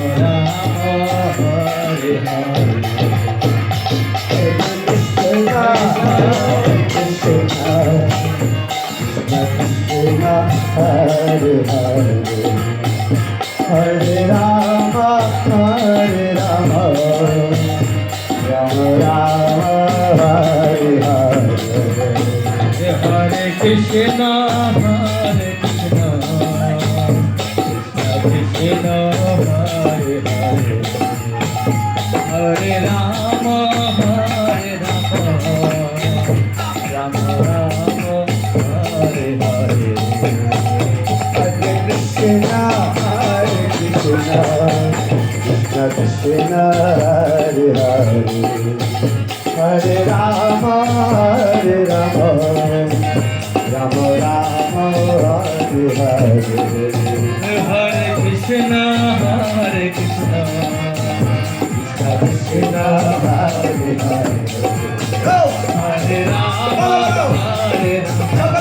Krishna Hare Krishna Krishna Hare Hare Hare Rama Hare Rama Rama Rama Hare Hare Hare Krishna Hare Krishna Krishna Krishna Hare Hare Hare Rama Hare Rama Rama Rama Hare Hare Hare Krishna Hare Krishna Krishna Krishna Hare Hare Hare Rama Hare Rama